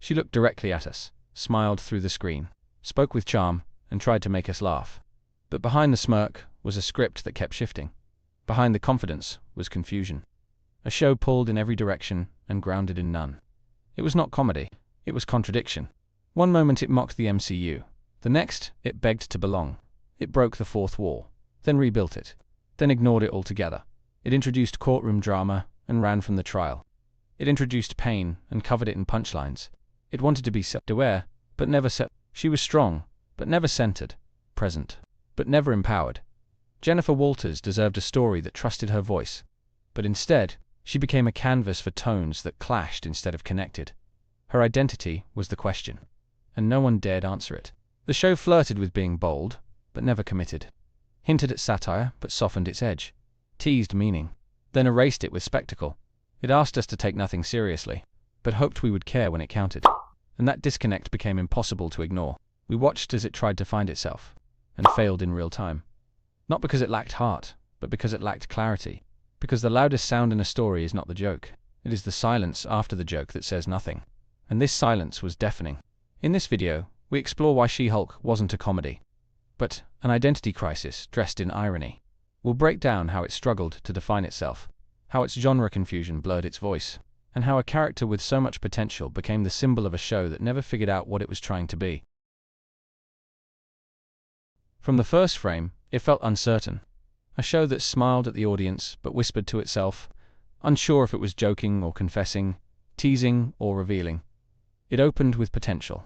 She looked directly at us, smiled through the screen, spoke with charm, and tried to make us laugh. But behind the smirk was a script that kept shifting. Behind the confidence was confusion. A show pulled in every direction and grounded in none. It was not comedy, it was contradiction. One moment it mocked the MCU. The next, it begged to belong. It broke the fourth wall, then rebuilt it, then ignored it altogether. It introduced courtroom drama and ran from the trial. It introduced pain and covered it in punchlines. It wanted to be self-aware, but never set. She was strong, but never centered, present, but never empowered. Jennifer Walters deserved a story that trusted her voice, but instead, she became a canvas for tones that clashed instead of connected. Her identity was the question, and no one dared answer it. The show flirted with being bold, but never committed. Hinted at satire, but softened its edge. Teased meaning, then erased it with spectacle. It asked us to take nothing seriously, but hoped we would care when it counted. And that disconnect became impossible to ignore. We watched as it tried to find itself, and failed in real time. Not because it lacked heart, but because it lacked clarity. Because the loudest sound in a story is not the joke. It is the silence after the joke that says nothing. And this silence was deafening. In this video, we explore why She-Hulk wasn't a comedy, but an identity crisis dressed in irony. We'll break down how it struggled to define itself, how its genre confusion blurred its voice, and how a character with so much potential became the symbol of a show that never figured out what it was trying to be. From the first frame, it felt uncertain. A show that smiled at the audience but whispered to itself, unsure if it was joking or confessing, teasing or revealing. It opened with potential,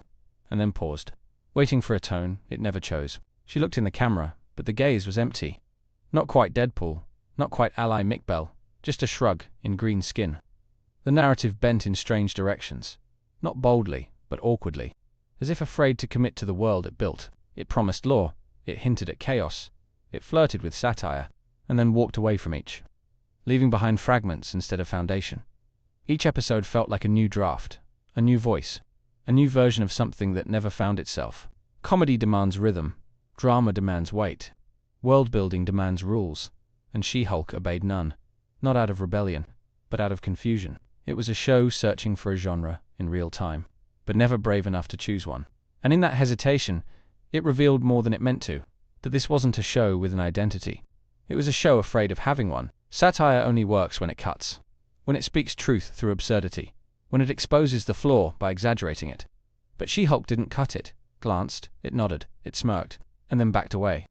and then paused, waiting for a tone it never chose. She looked in the camera, but the gaze was empty. Not quite Deadpool, not quite Ally McBell, just a shrug in green skin. The narrative bent in strange directions, not boldly, but awkwardly, as if afraid to commit to the world it built. It promised law, it hinted at chaos, it flirted with satire, and then walked away from each, leaving behind fragments instead of foundation. Each episode felt like a new draft, a new voice, a new version of something that never found itself. Comedy demands rhythm, drama demands weight, world-building demands rules, and She-Hulk obeyed none, not out of rebellion, but out of confusion. It was a show searching for a genre in real time, but never brave enough to choose one. And in that hesitation, it revealed more than it meant to, that this wasn't a show with an identity. It was a show afraid of having one. Satire only works when it cuts, when it speaks truth through absurdity, when it exposes the flaw by exaggerating it. But She-Hulk didn't cut it, glanced, it nodded, it smirked, and then backed away.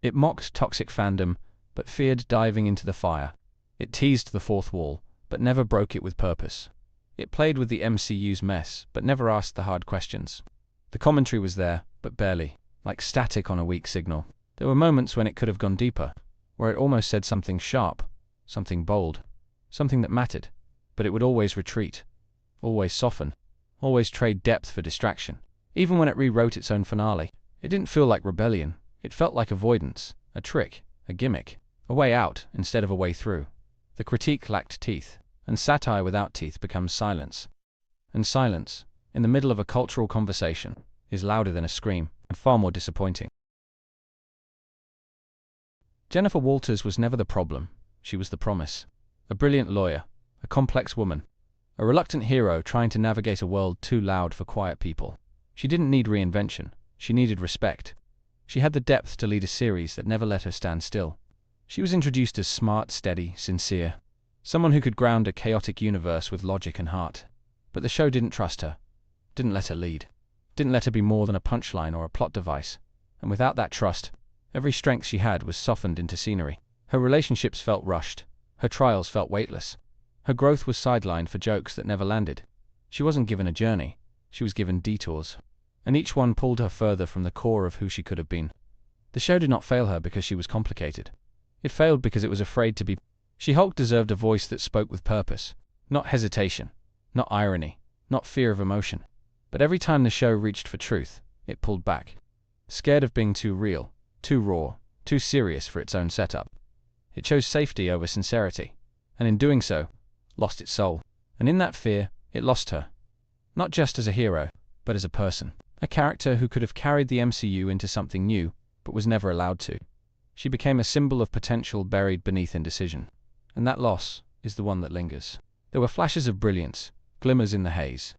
It mocked toxic fandom, but feared diving into the fire. It teased the fourth wall, but never broke it with purpose. It played with the MCU's mess, but never asked the hard questions. The commentary was there, but barely, like static on a weak signal. There were moments when it could have gone deeper, where it almost said something sharp, something bold, something that mattered, but it would always retreat, always soften, always trade depth for distraction. Even when it rewrote its own finale, it didn't feel like rebellion. It felt like avoidance, a trick, a gimmick, a way out instead of a way through. The critique lacked teeth, and satire without teeth becomes silence. And silence, in the middle of a cultural conversation, is louder than a scream, and far more disappointing. Jennifer Walters was never the problem, she was the promise. A brilliant lawyer, a complex woman, a reluctant hero trying to navigate a world too loud for quiet people. She didn't need reinvention, she needed respect. She had the depth to lead a series that never let her stand still. She was introduced as smart, steady, sincere, someone who could ground a chaotic universe with logic and heart. But the show didn't trust her, didn't let her lead, didn't let her be more than a punchline or a plot device. And without that trust, every strength she had was softened into scenery. Her relationships felt rushed, her trials felt weightless, her growth was sidelined for jokes that never landed. She wasn't given a journey, she was given detours, and each one pulled her further from the core of who she could have been. The show did not fail her because she was complicated. It failed because it was afraid to be. She-Hulk deserved a voice that spoke with purpose, not hesitation, not irony, not fear of emotion. But every time the show reached for truth, it pulled back, scared of being too real, too raw, too serious for its own setup. It chose safety over sincerity, and in doing so, lost its soul. And in that fear, it lost her. Not just as a hero, but as a person. A character who could have carried the MCU into something new, but was never allowed to. She became a symbol of potential buried beneath indecision. And that loss is the one that lingers. There were flashes of brilliance, glimmers in the haze.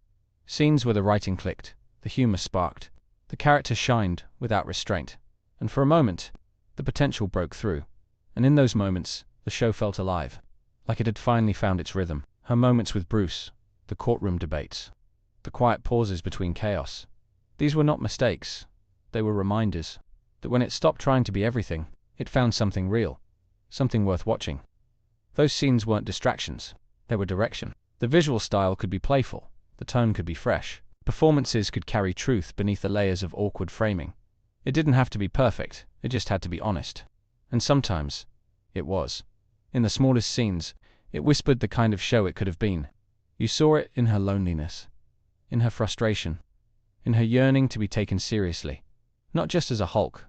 Scenes where the writing clicked, the humor sparked, the characters shined without restraint. And for a moment, the potential broke through. And in those moments, the show felt alive, like it had finally found its rhythm. Her moments with Bruce, the courtroom debates, the quiet pauses between chaos. These were not mistakes. They were reminders that when it stopped trying to be everything, it found something real, something worth watching. Those scenes weren't distractions. They were direction. The visual style could be playful. The tone could be fresh. Performances could carry truth beneath the layers of awkward framing. It didn't have to be perfect. It just had to be honest. And sometimes, it was. In the smallest scenes, it whispered the kind of show it could have been. You saw it in her loneliness, in her frustration, in her yearning to be taken seriously, not just as a Hulk,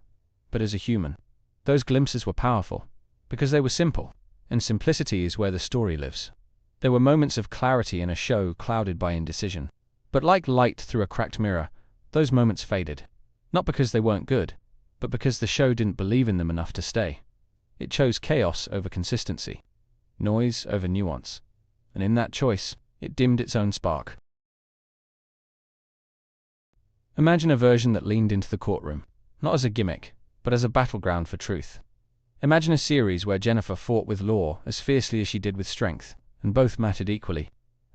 but as a human. Those glimpses were powerful, because they were simple, and simplicity is where the story lives. There were moments of clarity in a show clouded by indecision. But like light through a cracked mirror, those moments faded. Not because they weren't good, but because the show didn't believe in them enough to stay. It chose chaos over consistency, noise over nuance, and in that choice, it dimmed its own spark. Imagine a version that leaned into the courtroom, not as a gimmick, but as a battleground for truth. Imagine a series where Jennifer fought with law as fiercely as she did with strength, and both mattered equally.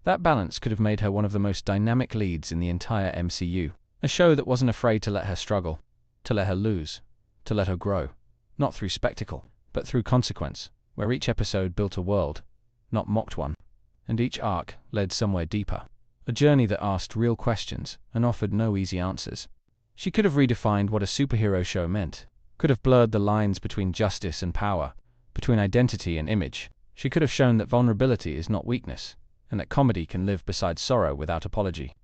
That balance could have made her one of the most dynamic leads in the entire MCU. A show that wasn't afraid to let her struggle, to let her lose, to let her grow. Not through spectacle, but through consequence, where each episode built a world, not mocked one, and each arc led somewhere deeper. A journey that asked real questions and offered no easy answers. She could have redefined what a superhero show meant, could have blurred the lines between justice and power, between identity and image. She could have shown that vulnerability is not weakness, and that comedy can live beside sorrow without apology.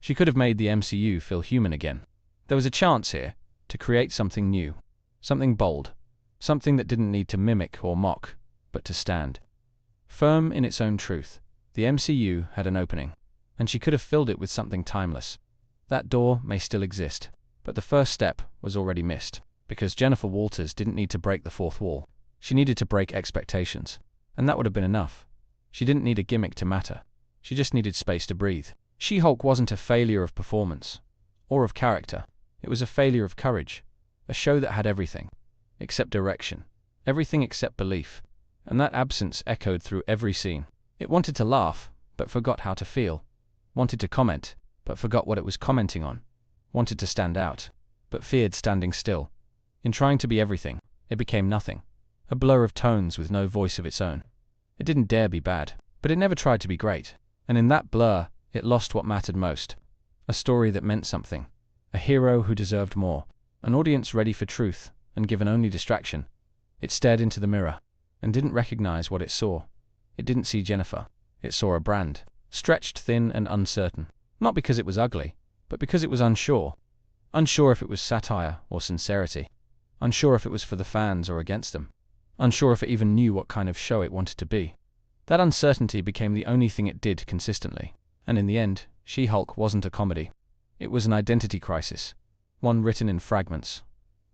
She could have made the MCU feel human again. There was a chance here to create something new, something bold, something that didn't need to mimic or mock, but to stand. Firm in its own truth, the MCU had an opening, and she could have filled it with something timeless. That door may still exist, but the first step was already missed, because Jennifer Walters didn't need to break the fourth wall. She needed to break expectations, and that would have been enough. She didn't need a gimmick to matter. She just needed space to breathe. She-Hulk wasn't a failure of performance, or of character. It was a failure of courage. A show that had everything, except direction. Everything except belief. And that absence echoed through every scene. It wanted to laugh, but forgot how to feel. Wanted to comment, but forgot what it was commenting on. Wanted to stand out, but feared standing still. In trying to be everything, it became nothing. A blur of tones with no voice of its own. It didn't dare be bad, but it never tried to be great. And in that blur, it lost what mattered most. A story that meant something. A hero who deserved more. An audience ready for truth, and given only distraction. It stared into the mirror, and didn't recognize what it saw. It didn't see Jennifer. It saw a brand, stretched thin and uncertain. Not because it was ugly, but because it was unsure. Unsure if it was satire or sincerity. Unsure if it was for the fans or against them. Unsure if it even knew what kind of show it wanted to be. That uncertainty became the only thing it did consistently. And in the end, She-Hulk wasn't a comedy. It was an identity crisis. One written in fragments.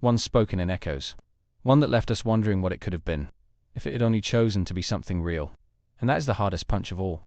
One spoken in echoes. One that left us wondering what it could have been, if it had only chosen to be something real. And that is the hardest punch of all.